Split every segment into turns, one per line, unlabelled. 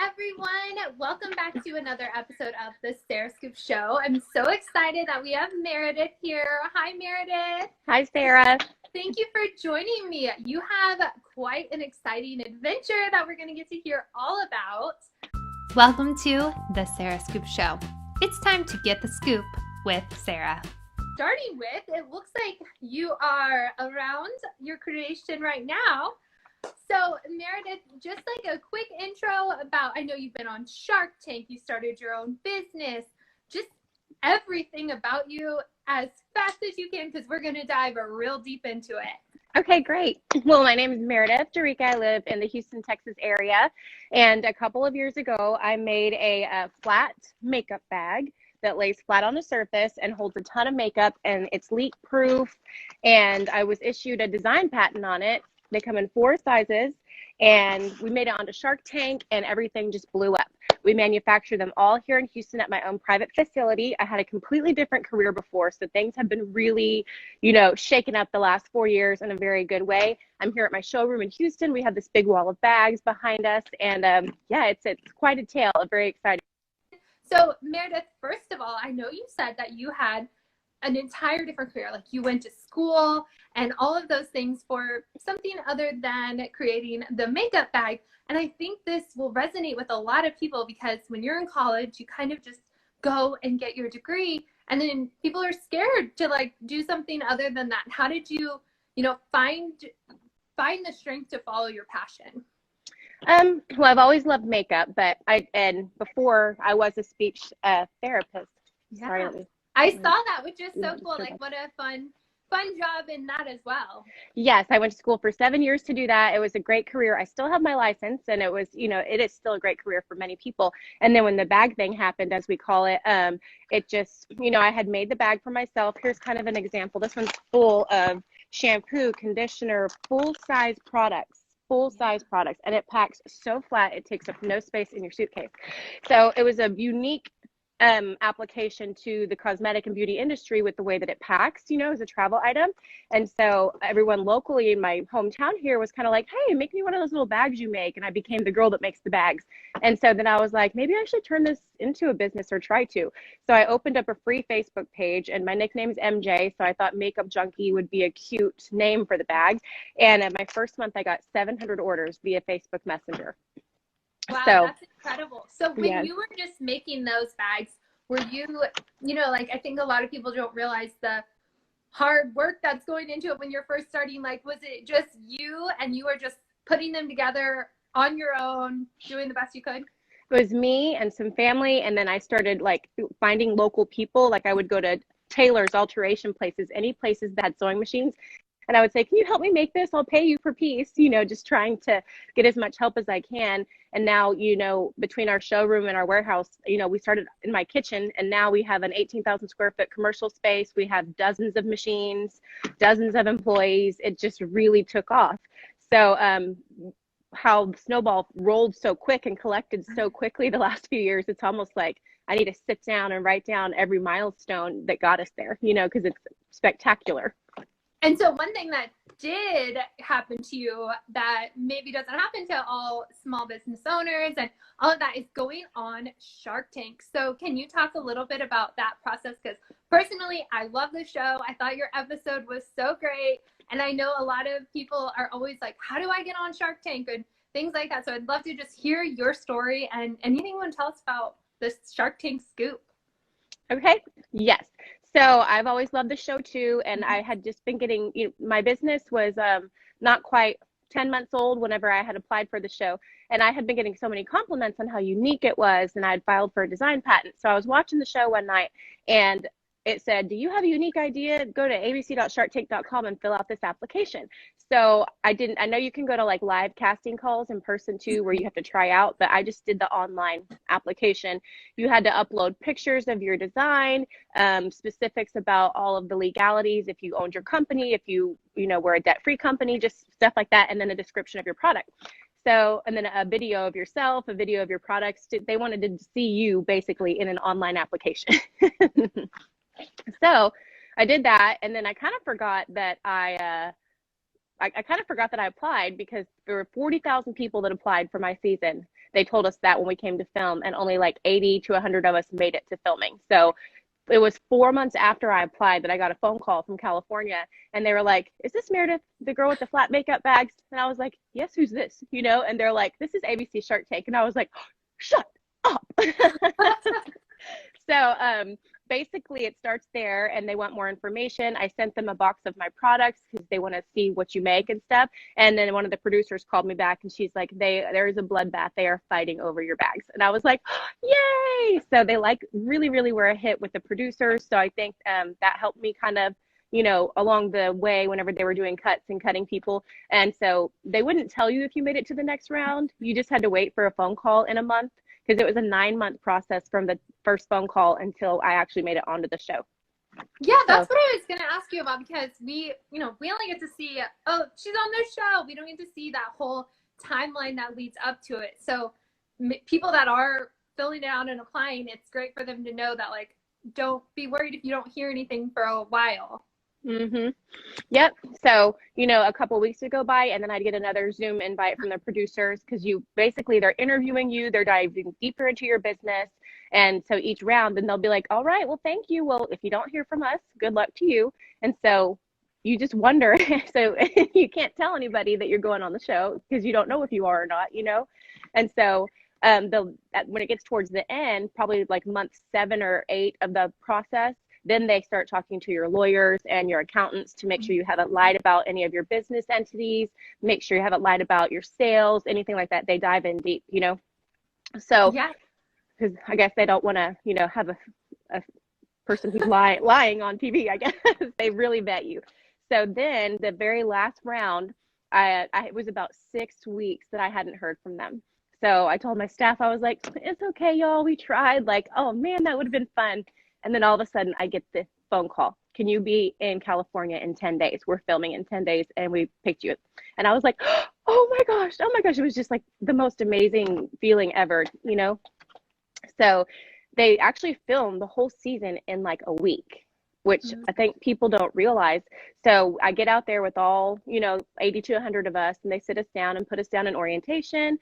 everyone. Welcome back to another episode of the Sarah Scoop Show. I'm so excited that we have Meredith here. Hi, Meredith.
Hi, Sarah.
Thank you for joining me. You have quite an exciting adventure that we're going to get to hear all about. Welcome to the Sarah Scoop Show. It's time to get the scoop with Sarah. Starting with, it looks like you are around your creation right now. So, Meredith, just like a quick intro about, I know you've been on Shark Tank, you started your own business, just everything about you as fast as you can, because we're going to dive real deep into it.
Okay, great. Well, my name is Meredith Jurica. I live in the Houston, Texas area. And a couple of years ago, I made a flat makeup bag that lays flat on the surface and holds a ton of makeup, and it's leak proof. And I was issued a design patent on it. They come in 4 sizes, and we made it onto Shark Tank, and everything just blew up. We manufacture them all here in Houston at my own private facility. I had a completely different career before, so things have been really, shaken up the last 4 years in a very good way. I'm here at my showroom in Houston. We have this big wall of bags behind us, and it's quite a tale. I'm very excited.
So, Meredith, first of all, I know you said that you had an entire different career, like you went to school and all of those things for something other than creating the makeup bag. And I think this will resonate with a lot of people, because when you're in college, you kind of just go and get your degree, and then people are scared to like do something other than that. How did you, find the strength to follow your passion?
Well, I've always loved makeup, but before I was a speech therapist.
Yeah.
Sorry,
I saw that, which is so cool. Like, what a fun job in that as well.
Yes, I went to school for 7 years to do that. It was a great career. I still have my license, and it was, it is still a great career for many people. And then when the bag thing happened, as we call it, it just, I had made the bag for myself. Here's kind of an example. This one's full of shampoo, conditioner, full-size products, and it packs so flat, it takes up no space in your suitcase. So it was a unique application to the cosmetic and beauty industry with the way that it packs, as a travel item. And so everyone locally in my hometown here was kind of like, hey, make me one of those little bags you make. And I became the girl that makes the bags. And so then I was like, maybe I should turn this into a business, or try to. So I opened up a free Facebook page, and my nickname is MJ. So I thought Makeup Junkie would be a cute name for the bag. And my first month, I got 700 orders via Facebook Messenger.
Wow, that's incredible. So when you were just making those bags, were you, like, I think a lot of people don't realize the hard work that's going into it when you're first starting. Like, was it just you and you were just putting them together on your own, doing the best you could?
It was me and some family, and then I started like finding local people. Like, I would go to tailors, alteration places, any places that had sewing machines. And I would say, can you help me make this? I'll pay you per piece, just trying to get as much help as I can. And now, between our showroom and our warehouse, we started in my kitchen, and now we have an 18,000 square foot commercial space. We have dozens of machines, dozens of employees. It just really took off. So how the snowball rolled so quick and collected so quickly the last few years, it's almost like I need to sit down and write down every milestone that got us there, because it's spectacular.
And so one thing that did happen to you that maybe doesn't happen to all small business owners and all of that is going on Shark Tank. So can you talk a little bit about that process? Because personally, I love the show. I thought your episode was so great. And I know a lot of people are always like, how do I get on Shark Tank and things like that. So I'd love to just hear your story and anything you want to tell us about this Shark Tank scoop.
Okay. Yes. So I've always loved the show too, and I had just been getting, my business was not quite 10 months old whenever I had applied for the show, and I had been getting so many compliments on how unique it was, and I had filed for a design patent. So I was watching the show one night, and it said, do you have a unique idea? Go to abc.sharktank.com and fill out this application. So I know you can go to like live casting calls in person too, where you have to try out, but I just did the online application. You had to upload pictures of your design, specifics about all of the legalities, if you owned your company, if you were a debt-free company, just stuff like that, and then a description of your product. So, and then a video of yourself, a video of your products. They wanted to see you basically in an online application. So I did that, and then I kind of forgot that I applied, because there were 40,000 people that applied for my season. they told us that when we came to film, and only like 80 to 100 of us made it to filming. So it was 4 months after I applied that I got a phone call from California, and they were like, "Is this Meredith, the girl with the flat makeup bags?" And I was like, "Yes, who's this?" You know, and they're like, "This is ABC Shark Tank." And I was like, "Shut up." So basically it starts there, and they want more information. I sent them a box of my products because they want to see what you make and stuff. And then one of the producers called me back, and she's like, there is a bloodbath. They are fighting over your bags. And I was like, yay. So they like really, really were a hit with the producers. So I think that helped me kind of, you know, along the way whenever they were doing cuts and cutting people. And so they wouldn't tell you if you made it to the next round. You just had to wait for a phone call in a month, because it was a 9-month process from the first phone call until I actually made it onto the show.
Yeah, that's what I was going to ask you about, because we only get to see, oh, she's on this show. We don't get to see that whole timeline that leads up to it. So people that are filling it out and applying, it's great for them to know that, like, don't be worried if you don't hear anything for a while.
Mm-hmm. Yep. So, you know, a couple weeks would go by, and then I'd get another Zoom invite from the producers, because they're interviewing you, they're diving deeper into your business. And so each round, then they'll be like, all right, well, thank you. Well, if you don't hear from us, good luck to you. And so you just wonder. So you can't tell anybody that you're going on the show, because you don't know if you are or not, you know? And so when it gets towards the end, probably like month 7 or 8 of the process, then they start talking to your lawyers and your accountants to make sure you haven't lied about any of your business entities, make sure you haven't lied about your sales, anything like that. They dive in deep, you know? So, yeah, because I guess they don't want to, you know, have a person who's lying on TV, I guess. They really vet you. So then the very last round, it was about 6 weeks that I hadn't heard from them. So I told my staff, I was like, it's okay, y'all, we tried. Like, oh man, that would have been fun. And then all of a sudden I get the phone call. Can you be in California in 10 days? We're filming in 10 days and we picked you. And I was like, oh my gosh. It was just like the most amazing feeling ever, you know? So they actually filmed the whole season in like a week, which I think people don't realize. So I get out there with all, you know, 80 to 100 of us, and they sit us down and put us down in orientation.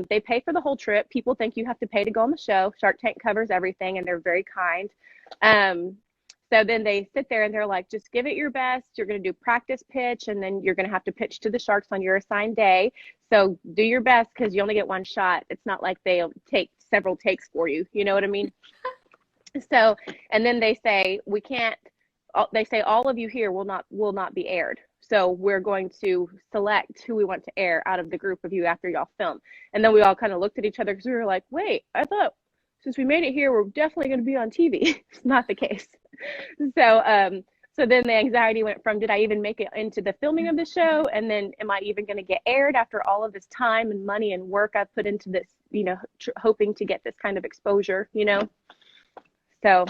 They pay for the whole trip. People think you have to pay to go on the show. Shark Tank covers everything, and they're very kind. So then they sit there and they're like, just give it your best. You're going to do practice pitch, and then you're going to have to pitch to the sharks on your assigned day. So do your best, because you only get one shot. It's not like they'll take several takes for you. You know what I mean? So, and then they say, all of you here will not be aired. So we're going to select who we want to air out of the group of you after y'all film. And then we all kind of looked at each other, because we were like, wait, I thought since we made it here, we're definitely going to be on TV. It's not the case. So then the anxiety went from, did I even make it into the filming of the show? And then am I even going to get aired after all of this time and money and work I've put into this, you know, hoping to get this kind of exposure, you know? So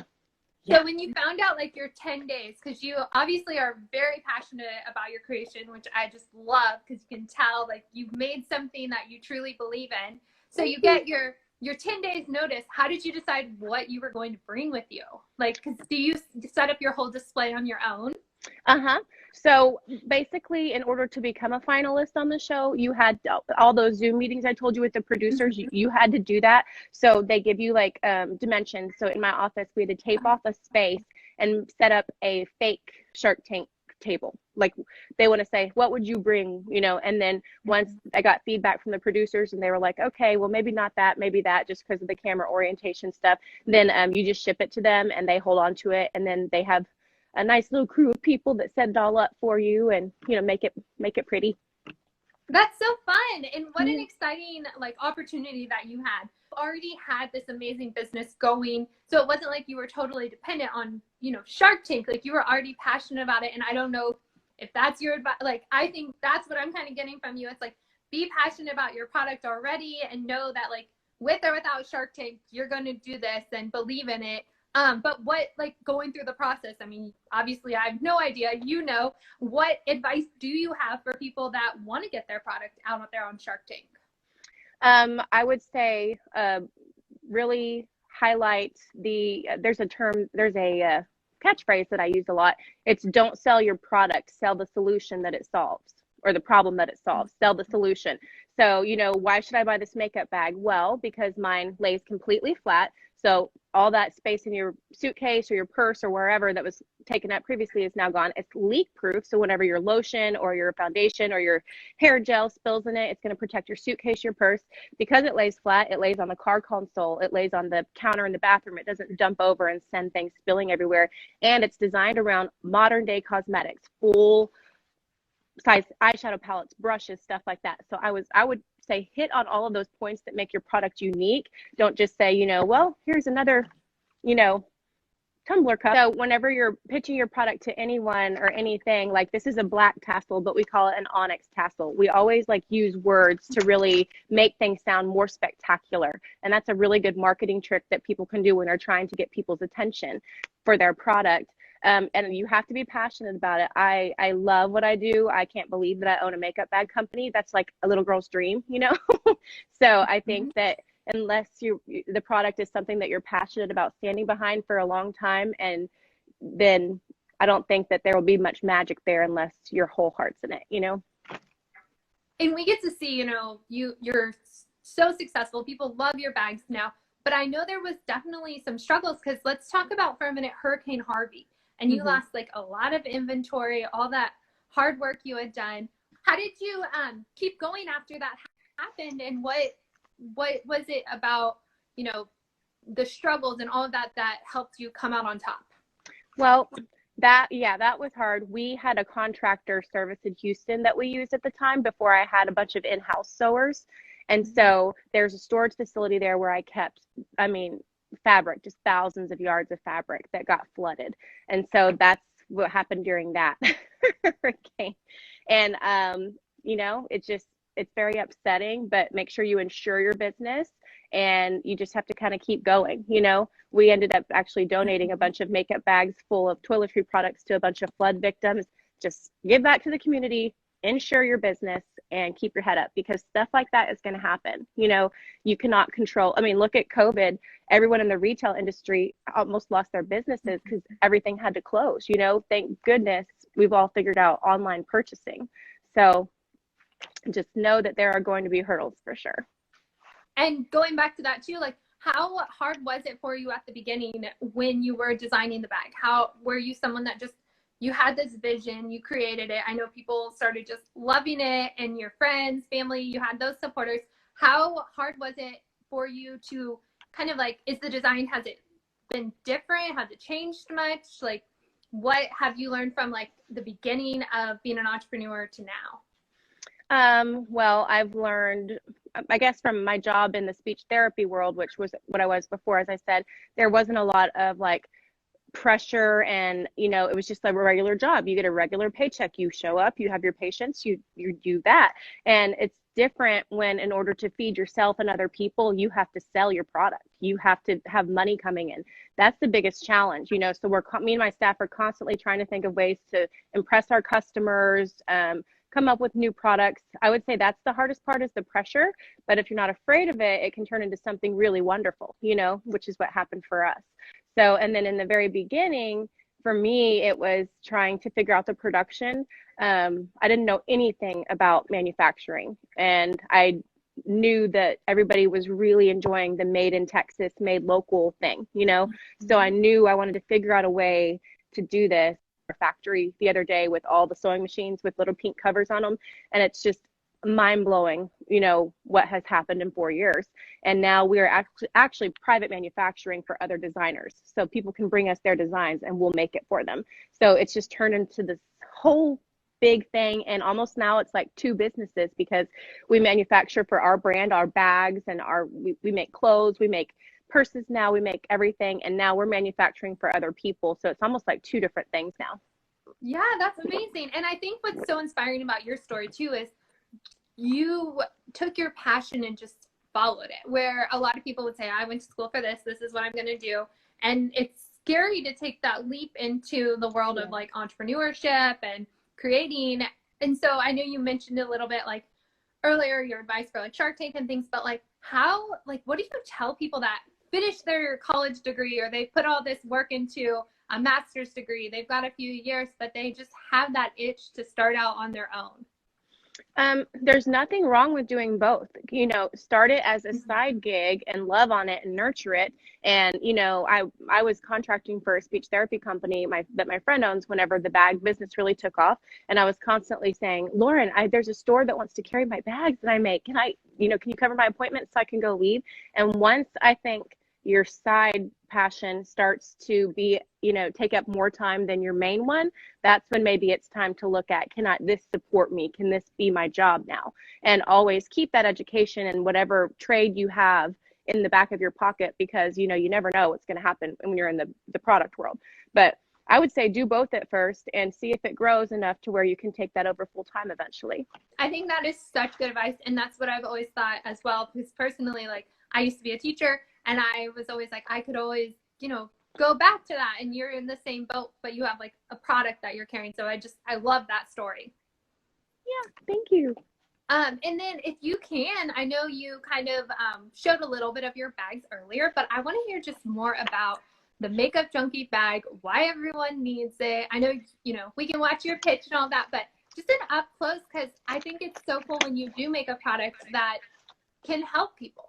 when you found out, like, your 10 days, because you obviously are very passionate about your creation, which I just love, because you can tell, like, you've made something that you truly believe in. So you get your 10 days notice. How did you decide what you were going to bring with you? Like, because do you set up your whole display on your own?
So basically, in order to become a finalist on the show, you had all those Zoom meetings I told you with the producers. You had to do that. So they give you like dimensions. So in my office, we had to tape off a space and set up a fake Shark Tank table. Like, they want to say, what would you bring, you know? And then once I got feedback from the producers, and they were like, okay, well, maybe not that, maybe that, just because of the camera orientation stuff, then you just ship it to them, and they hold on to it, and then they have a nice little crew of people that set it all up for you, and, you know, make it pretty.
That's so fun. And what an exciting, like, opportunity that you had. You already had this amazing business going. So it wasn't like you were totally dependent on, you know, Shark Tank. Like, you were already passionate about it. And I don't know if that's your advice. Like, I think that's what I'm kind of getting from you. It's like, be passionate about your product already, and know that, like, with or without Shark Tank, you're going to do this and believe in it. But what, like, going through the process, I mean, obviously I have no idea, you know, what advice do you have for people that want to get their product out there on Shark Tank?
I would say, really highlight there's a catchphrase that I use a lot. It's, don't sell your product, sell the solution that it solves, or the problem that it solves. Sell the solution. So, you know, why should I buy this makeup bag? Well, because mine lays completely flat. So all that space in your suitcase or your purse or wherever that was taken up previously is now gone. It's leak proof. So whenever your lotion or your foundation or your hair gel spills in it, it's going to protect your suitcase, your purse. Because it lays flat, it lays on the car console, it lays on the counter in the bathroom. It doesn't dump over and send things spilling everywhere. And it's designed around modern day cosmetics, full size eyeshadow palettes, brushes, stuff like that. So I would say hit on all of those points that make your product unique. Don't just say, you know, well, here's another, you know, tumbler cup. So whenever you're pitching your product to anyone or anything, like this is a black tassel, but we call it an onyx tassel. We always like use words to really make things sound more spectacular. And that's a really good marketing trick that people can do when they're trying to get people's attention for their product. And you have to be passionate about it. I love what I do. I can't believe that I own a makeup bag company. That's like a little girl's dream, you know? So I think that unless the product is something that you're passionate about standing behind for a long time, and then I don't think that there will be much magic there unless your whole heart's in it, you know?
And we get to see, you know, you're so successful. People love your bags now. But I know there was definitely some struggles, because let's talk about for a minute Hurricane Harvey. And you lost like a lot of inventory, all that hard work you had done. How did you keep going after that happened? And what was it about, you know, the struggles and all of that that helped you come out on top?
Well, that was hard. We had a contractor service in Houston that we used at the time before I had a bunch of in-house sewers. And so there's a storage facility there where I kept, fabric, just thousands of yards of fabric that got flooded. And so that's what happened during that hurricane. And, you know, it's very upsetting, but make sure you insure your business, and you just have to kind of keep going. You know, we ended up actually donating a bunch of makeup bags full of toiletry products to a bunch of flood victims. Just give back to the community, insure your business, and keep your head up, because stuff like that is going to happen. You know, you cannot control. I mean, look at COVID. Everyone in the retail industry almost lost their businesses because everything had to close. You know, thank goodness we've all figured out online purchasing. So just know that there are going to be hurdles for sure.
And going back to that too, like, how hard was it for you at the beginning when you were designing the bag? How were you someone that just, you had this vision, you created it? I know people started just loving it, and your friends, family, you had those supporters. How hard was it for you to kind of like, is the design, has it been different? Has it changed much? Like, what have you learned from like the beginning of being an entrepreneur to now?
Well, I've learned, I guess, from my job in the speech therapy world, which was what I was before. As I said, there wasn't a lot of like pressure, and you know, it was just like a regular job. You get a regular paycheck, you show up, you have your patients, you do that. And it's different when, in order to feed yourself and other people, you have to sell your product, you have to have money coming in. That's the biggest challenge, you know. So me and my staff are constantly trying to think of ways to impress our customers, come up with new products. I would say that's the hardest part, is the pressure. But if you're not afraid of it, it can turn into something really wonderful, you know, which is what happened for us. So, and then in the very beginning, for me, it was trying to figure out the production. I didn't know anything about manufacturing, and I knew that everybody was really enjoying the made in Texas, made local thing, you know. So I knew I wanted to figure out a way to do this. Our factory the other day with all the sewing machines with little pink covers on them, and it's just mind-blowing, you know, what has happened in 4 years. And now we are actually private manufacturing for other designers, so people can bring us their designs and we'll make it for them. So it's just turned into this whole big thing, and almost now it's like two businesses, because we manufacture for our brand, our bags, and we make clothes, we make purses now, we make everything, and now we're manufacturing for other people. So it's almost like two different things now.
Yeah, that's amazing. And I think what's so inspiring about your story too is you took your passion and just followed it, where a lot of people would say, I went to school for this is what I'm going to do. And it's scary to take that leap into the world of like entrepreneurship and creating. And so I know you mentioned a little bit like earlier your advice for like Shark Tank and things, but like what do you tell people that finish their college degree, or they put all this work into a master's degree, they've got a few years, but they just have that itch to start out on their own?
There's nothing wrong with doing both. You know, start it as a side gig and love on it and nurture it. And, you know, I was contracting for a speech therapy company that my friend owns whenever the bag business really took off. And I was constantly saying, Lauren, there's a store that wants to carry my bags that I make. Can you cover my appointment so I can go leave? And once I think your side passion starts to be, you know, take up more time than your main one, that's when maybe it's time to look at, can this support me? Can this be my job now? And always keep that education and whatever trade you have in the back of your pocket, because, you know, you never know what's going to happen when you're in the product world. But I would say do both at first and see if it grows enough to where you can take that over full time eventually.
I think that is such good advice. And that's what I've always thought as well, because personally, like, I used to be a teacher and I was always like, I could always, you know, go back to that. And you're in the same boat, but you have like a product that you're carrying. So I love that story.
Yeah, thank you.
And then if you can, I know you kind of showed a little bit of your bags earlier, but I want to hear just more about the Makeup Junkie bag, why everyone needs it. I know, you know, we can watch your pitch and all that, but just an up close, because I think it's so cool when you do make a product that can help people.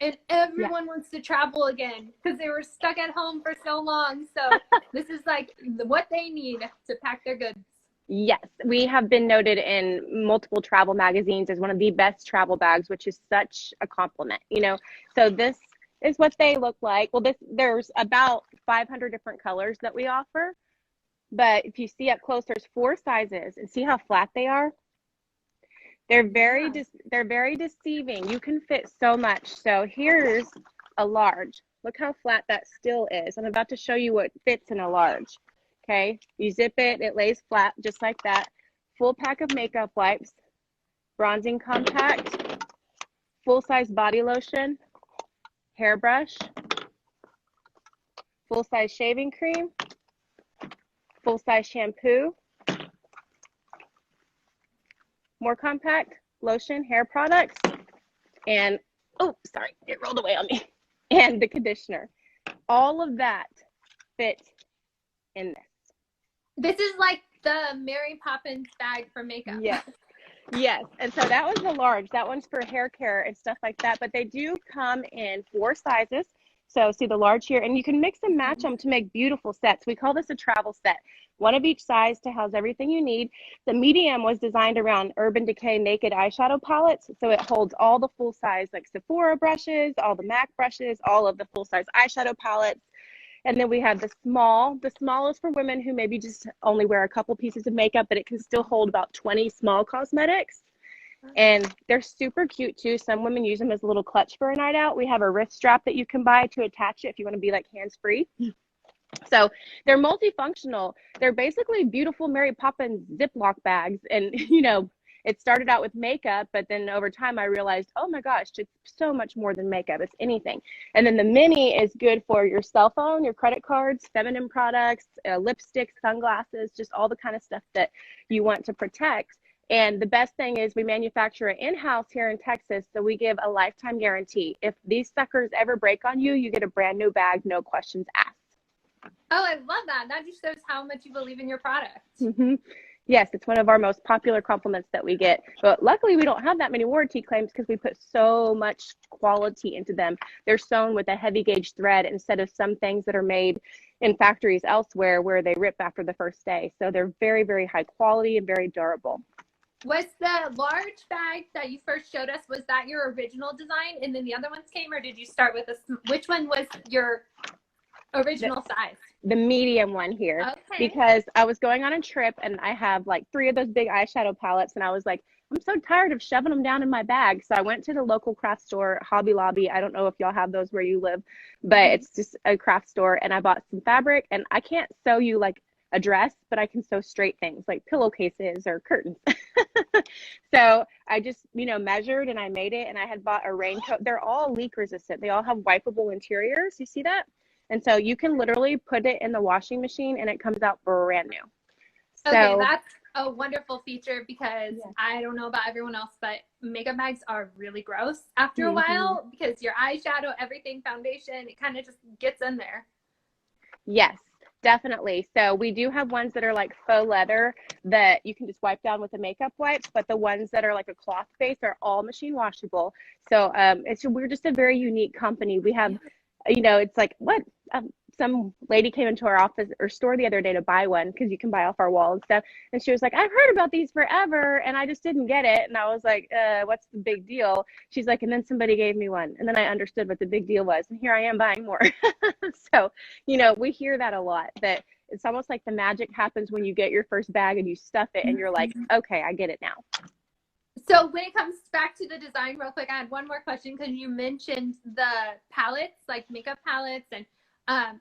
And everyone wants to travel again because they were stuck at home for so long. So this is like what they need to pack their goods.
Yes, we have been noted in multiple travel magazines as one of the best travel bags, which is such a compliment, you know. So this is what they look like. Well, there's about 500 different colors that we offer. But if you see up close, there's 4 sizes, and see how flat they are? They're very deceiving. You can fit so much. So here's a large. Look how flat that still is. I'm about to show you what fits in a large. Okay, you zip it, it lays flat just like that. Full pack of makeup wipes, bronzing compact, full-size body lotion, hairbrush, full-size shaving cream, full-size shampoo, more compact lotion, hair products, and, oh, sorry, it rolled away on me, and the conditioner. All of that fit in this.
This is like the Mary Poppins bag for makeup.
Yes. Yes. And so that was the large. That one's for hair care and stuff like that. But they do come in 4 sizes. So see the large here, and you can mix and match them to make beautiful sets. We call this a travel set. One of each size to house everything you need. The medium was designed around Urban Decay Naked eyeshadow palettes. So it holds all the full size like Sephora brushes, all the MAC brushes, all of the full size eyeshadow palettes. And then we have the small. The small is for women who maybe just only wear a couple pieces of makeup, but it can still hold about 20 small cosmetics. And they're super cute too. Some women use them as a little clutch for a night out. We have a wrist strap that you can buy to attach it if you want to be like hands-free. So they're multifunctional. They're basically beautiful Mary Poppins Ziploc bags. And, you know, it started out with makeup, but then over time I realized, oh my gosh, it's so much more than makeup. It's anything. And then the mini is good for your cell phone, your credit cards, feminine products, lipstick, sunglasses, just all the kind of stuff that you want to protect. And the best thing is we manufacture it in-house here in Texas, so we give a lifetime guarantee. If these suckers ever break on you, you get a brand new bag, no questions asked.
Oh, I love that. That just shows how much you believe in your product.
Mm-hmm. Yes, it's one of our most popular compliments that we get. But luckily, we don't have that many warranty claims because we put so much quality into them. They're sewn with a heavy gauge thread instead of some things that are made in factories elsewhere where they rip after the first day. So they're very, very high quality and very durable.
Was the large bag that you first showed us, was that your original design and then the other ones came, or did you start with which one was your original size?
The medium one here. Okay. Because I was going on a trip and I have like 3 of those big eyeshadow palettes, and I was like, I'm so tired of shoving them down in my bag. So I went to the local craft store, Hobby Lobby. I don't know if y'all have those where you live, but it's just a craft store, and I bought some fabric. And I can't sew you like a dress, but I can sew straight things like pillowcases or curtains. So I just, you know, measured and I made it, and I had bought a raincoat. They're all leak resistant. They all have wipeable interiors. You see that? And so you can literally put it in the washing machine and it comes out brand new. So,
okay, that's a wonderful feature because I don't know about everyone else, but makeup bags are really gross after a while because your eyeshadow, everything, foundation, it kind of just gets in there.
Yes. Definitely. So we do have ones that are like faux leather that you can just wipe down with a makeup wipes, but the ones that are like a cloth base are all machine washable. So we're just a very unique company. We have, it's like what some lady came into our office or store the other day to buy one because you can buy off our wall and stuff. And she was like, I've heard about these forever and I just didn't get it. And I was like, what's the big deal? She's like, and then somebody gave me one. And then I understood what the big deal was. And here I am buying more. So, we hear that a lot, that it's almost like the magic happens when you get your first bag and you stuff it and you're like, okay, I get it now.
So when it comes back to the design real quick, I had one more question because you mentioned the palettes, like makeup palettes and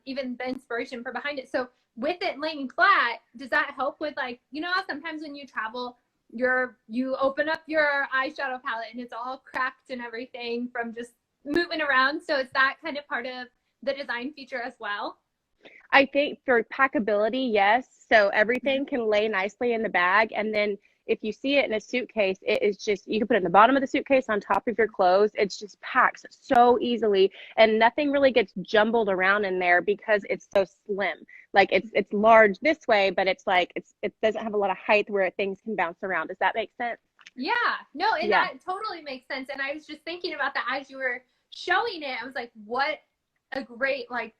even the inspiration for behind it. So with it laying flat, does that help with like, how sometimes when you travel, you open up your eyeshadow palette and it's all cracked and everything from just moving around. So is that kind of part of the design feature as well?
I think for packability, yes. So everything can lay nicely in the bag. And then if you see it in a suitcase, it is just, you can put it in the bottom of the suitcase on top of your clothes. It's just packed so easily and nothing really gets jumbled around in there because it's so slim. Like it's large this way, but it's like, it doesn't have a lot of height where things can bounce around. Does that make sense?
Yeah, no, and that totally makes sense. And I was just thinking about that as you were showing it. I was like, what a great, like,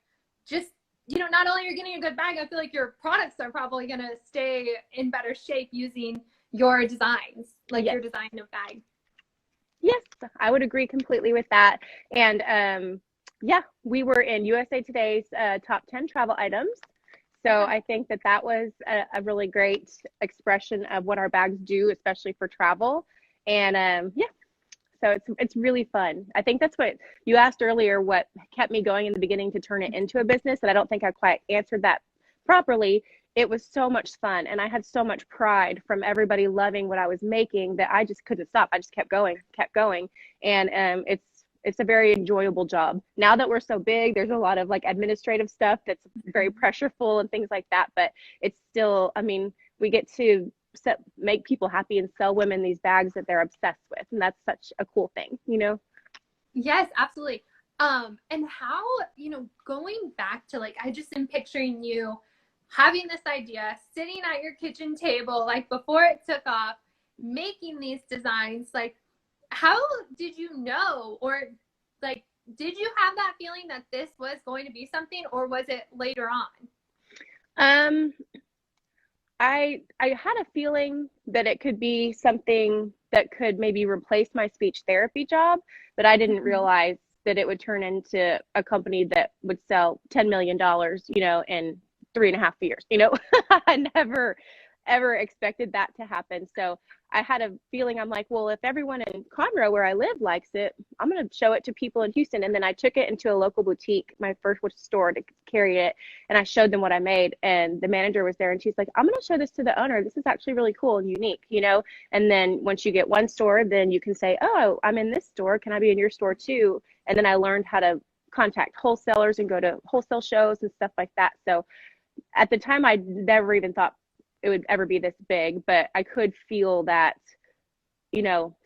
just, not only are you getting a good bag, I feel like your products are probably going to stay in better shape using your designs, like your design of bag.
Yes, I would agree completely with that. And we were in USA Today's top 10 travel items. So I think that was a really great expression of what our bags do, especially for travel. And so it's really fun. I think that's what you asked earlier, what kept me going in the beginning to turn it into a business. And I don't think I quite answered that properly. It was so much fun. And I had so much pride from everybody loving what I was making that I just couldn't stop. I just kept going. And it's a very enjoyable job. Now that we're so big, there's a lot of like administrative stuff that's very pressureful and things like that. But it's still, we get to make people happy and sell women these bags that they're obsessed with. And that's such a cool thing,
Yes, absolutely. And how, going back to like, I just am picturing you having this idea, sitting at your kitchen table, like before it took off, making these designs. Like, how did you know, or like, did you have that feeling that this was going to be something, or was it later on?
I had a feeling that it could be something that could maybe replace my speech therapy job, but I didn't realize that it would turn into a company that would sell $10 million, in 3.5 years. I never ever expected that to happen. So I had a feeling, I'm like, well, if everyone in Conroe where I live likes it, I'm going to show it to people in Houston. And then I took it into a local boutique, my first store, to carry it. And I showed them what I made. And the manager was there and she's like, I'm going to show this to the owner. This is actually really cool and unique, And then once you get one store, then you can say, oh, I'm in this store. Can I be in your store too? And then I learned how to contact wholesalers and go to wholesale shows and stuff like that. So at the time, I never even thought it would ever be this big, but I could feel that,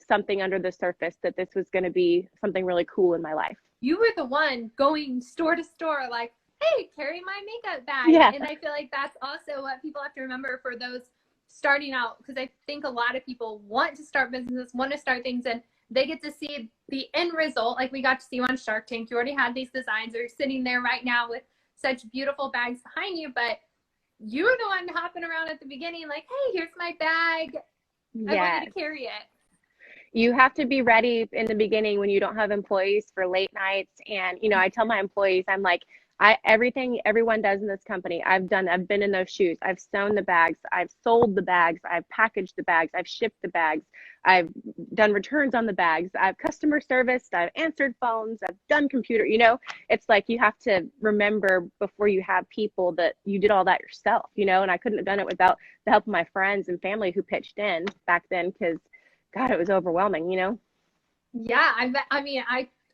something under the surface, that this was going to be something really cool in my life.
You were the one going store to store, like, hey, carry my makeup bag.
Yeah.
And I feel like that's also what people have to remember for those starting out, because I think a lot of people want to start businesses, want to start things, and they get to see the end result. Like we got to see you on Shark Tank. You already had these designs. You're sitting there right now with such beautiful bags behind you, but you were the one hopping around at the beginning, like, hey, here's my bag. I want you to carry it.
You have to be ready in the beginning when you don't have employees for late nights. And, I tell my employees, I'm like, everything everyone does in this company, I've been in those shoes. I've sewn the bags. I've sold the bags. I've packaged the bags. I've shipped the bags. I've done returns on the bags. I've customer serviced. I've answered phones. I've done computer, it's like you have to remember before you have people that you did all that yourself, and I couldn't have done it without the help of my friends and family who pitched in back then because, God, it was overwhelming,
Yeah,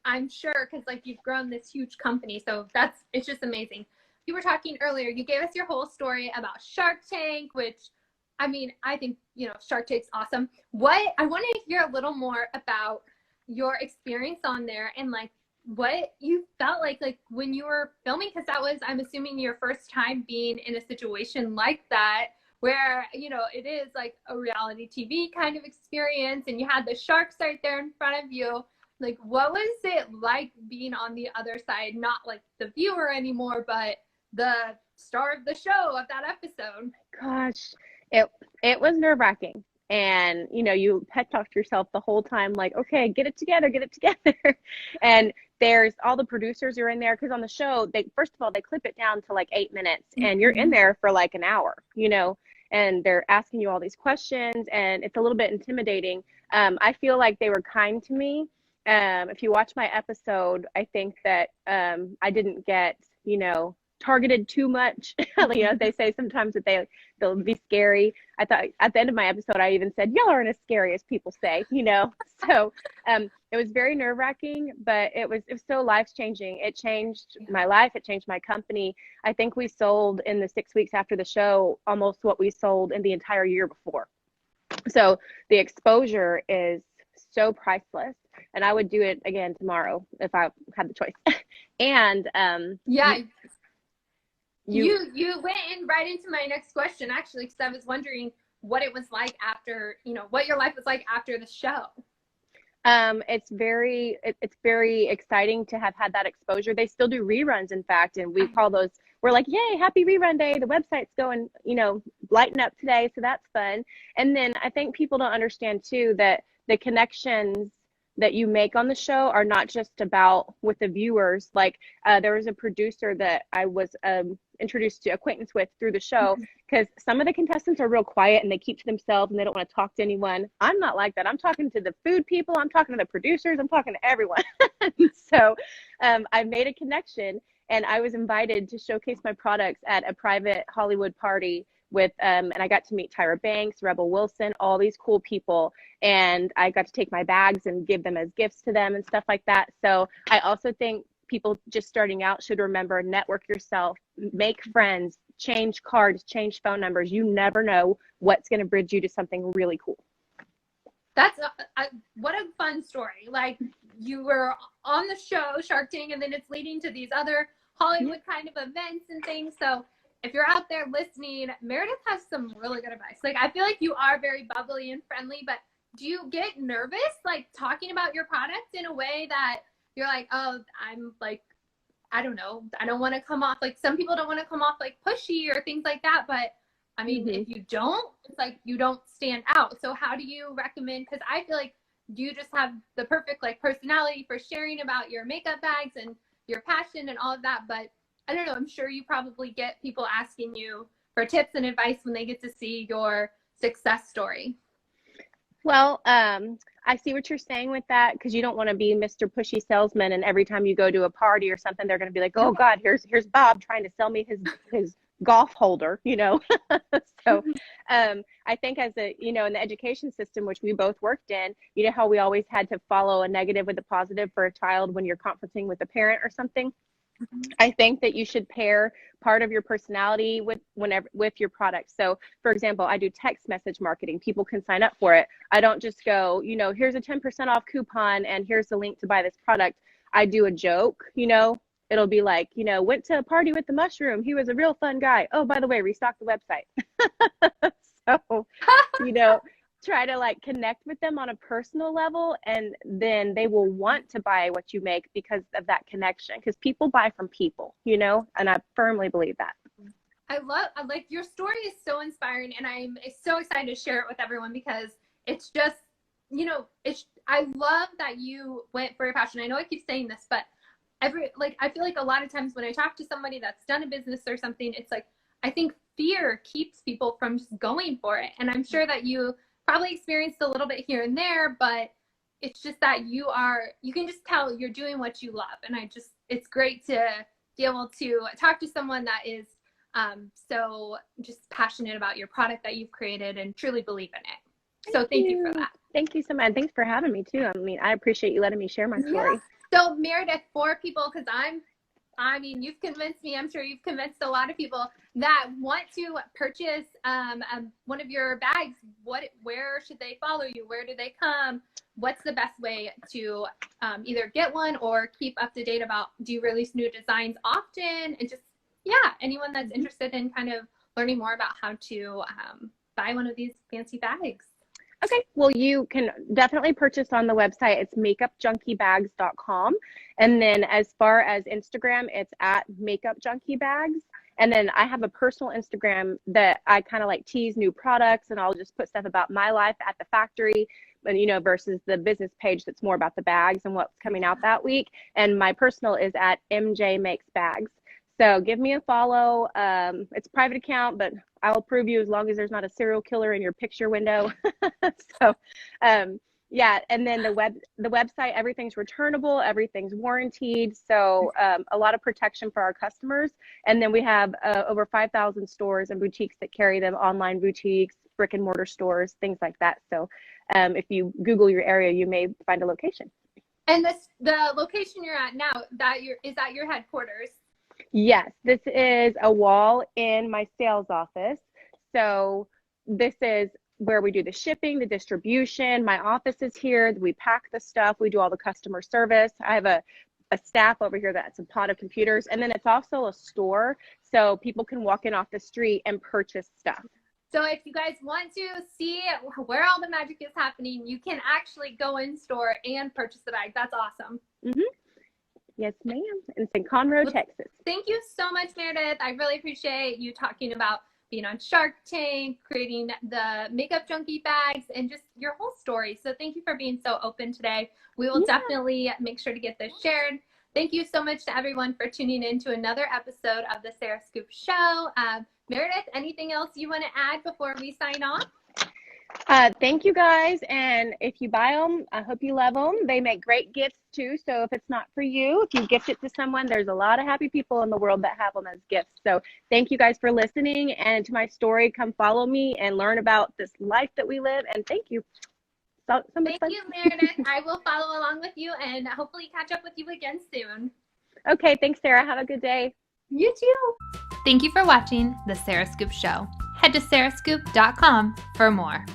I'm sure, because like you've grown this huge company, so it's just amazing. You were talking earlier, you gave us your whole story about Shark Tank, which I think Shark Tank's awesome. I want to hear a little more about your experience on there and like what you felt like when you were filming, because that was, I'm assuming, your first time being in a situation like that, where, you know, it is like a reality TV kind of experience, and you had the sharks right there in front of you. Like, what was it like being on the other side, not like the viewer anymore, but the star of the show of that episode?
Gosh, it was nerve-wracking. And, you know, you pet talk to yourself the whole time, like, okay, get it together, get it together. And there's all the producers are in there, because on the show, they, first of all, they clip it down to like 8 minutes, and you're in there for like an hour, you know, and they're asking you all these questions, and it's a little bit intimidating. I feel like they were kind to me. If you watch my episode, I think that I didn't get, you know, targeted too much. You know, they say sometimes that they'll be scary. I thought at the end of my episode, I even said, y'all aren't as scary as people say, you know. So it was very nerve-wracking, but it was so life-changing. It changed my life. It changed my company. I think we sold in the 6 weeks after the show almost what we sold in the entire year before. So the exposure is so priceless, and I would do it again tomorrow if I had the choice. And
yeah, you went in right into my next question, actually, because I was wondering what it was like after, you know, what your life was like after the show.
It's very exciting to have had that exposure. They still do reruns, in fact, and we call those, we're like, yay, happy rerun day. The website's going, you know, lighten up today. So that's fun. And then I think people don't understand too, that the connections that you make on the show are not just about with the viewers. Like there was a producer that I was introduced to, acquaintance with through the show, because some of the contestants are real quiet and they keep to themselves and they don't want to talk to anyone. I'm not like that. I'm talking to the food people. I'm talking to the producers. I'm talking to everyone. So I made a connection, and I was invited to showcase my products at a private Hollywood party with, and I got to meet Tyra Banks, Rebel Wilson, all these cool people. And I got to take my bags and give them as gifts to them and stuff like that. So I also think people just starting out should remember, network yourself, make friends, change cards, change phone numbers. You never know what's going to bridge you to something really cool.
That's what a fun story. Like, you were on the show Shark Tank, and then it's leading to these other Hollywood kind of events and things. So if you're out there listening, Meredith has some really good advice. Like, I feel like you are very bubbly and friendly, but do you get nervous, like, talking about your products in a way that you're like, oh, I'm like, I don't know, I don't want to come off, like, some people don't want to come off like pushy or things like that, but I mean, if you don't, it's like you don't stand out. So how do you recommend, because I feel like you just have the perfect, like, personality for sharing about your makeup bags and your passion and all of that, but I don't know, I'm sure you probably get people asking you for tips and advice when they get to see your success story.
Well, I see what you're saying with that, because you don't want to be Mr. Pushy Salesman, and every time you go to a party or something, they're going to be like, oh God, here's Bob trying to sell me his golf holder, you know. So I think as a, you know, in the education system, which we both worked in, you know how we always had to follow a negative with a positive for a child when you're conferencing with a parent or something. I think that you should pair part of your personality with your product. So for example, I do text message marketing. People can sign up for it. I don't just go, you know, here's a 10% off coupon and here's the link to buy this product. I do a joke, you know, it'll be like, you know, went to a party with the mushroom. He was a real fun guy. Oh, by the way, restock the website. So, you know, try to like connect with them on a personal level, and then they will want to buy what you make because of that connection, because people buy from people, you know, and I firmly believe that.
I like your story is so inspiring, and I'm so excited to share it with everyone, because it's just, you know, I love that you went for your passion. I know I keep saying this, but I feel like a lot of times when I talk to somebody that's done a business or something, it's like, I think fear keeps people from just going for it. And I'm sure that you probably experienced a little bit here and there, but it's just that you can just tell you're doing what you love. And it's great to be able to talk to someone that is so just passionate about your product that you've created and truly believe in it. So thank you for that.
Thank you so much. Thanks for having me too. I mean, I appreciate you letting me share my story.
Yeah. So Meredith, for people, because I mean, you've convinced me. I'm sure you've convinced a lot of people that want to purchase one of your bags. Where should they follow you? Where do they come? What's the best way to either get one or keep up to date about, do you release new designs often? And just, yeah, anyone that's interested in kind of learning more about how to buy one of these fancy bags.
Okay, well, you can definitely purchase on the website. It's makeupjunkiebags.com. And then as far as Instagram, it's at Makeup Junkie Bags. And then I have a personal Instagram that I kind of like tease new products, and I'll just put stuff about my life at the factory, and, you know, versus the business page that's more about the bags and what's coming out that week. And my personal is at MJ Makes Bags. So give me a follow. It's a private account, but I'll approve you as long as there's not a serial killer in your picture window. So, yeah. And then the website, everything's returnable, everything's warranted. So a lot of protection for our customers. And then we have over 5,000 stores and boutiques that carry them, online boutiques, brick and mortar stores, things like that. So if you Google your area, you may find a location.
And the location you're at now, is that your headquarters?
Yes, this is a wall in my sales office. So this is where we do the shipping, the distribution. My office is here. We pack the stuff. We do all the customer service. I have a staff over here that's a pot of computers. And then it's also a store, so people can walk in off the street and purchase stuff.
So if you guys want to see where all the magic is happening, you can actually go in store and purchase the bag. That's awesome.
Mm-hmm. Yes, ma'am. In St. Conroe, Texas.
Thank you so much, Meredith. I really appreciate you talking about being on Shark Tank, creating the Makeup Junkie bags, and just your whole story. So thank you for being so open today. We will definitely make sure to get this shared. Thank you so much to everyone for tuning in to another episode of the Sarah Scoop Show. Meredith, anything else you want to add before we sign off?
Thank you, guys. And if you buy them, I hope you love them. They make great gifts too. So if it's not for you, if you gift it to someone, there's a lot of happy people in the world that have them as gifts. So thank you guys for listening. And to my story, come follow me and learn about this life that we live. And thank you. So much fun.
Thank you, Meredith. I will follow along with you and hopefully catch up with you again soon.
Okay. Thanks, Sarah. Have a good day.
You too. Thank you for watching The Sarah Scoop Show. Head to sarahscoop.com for more.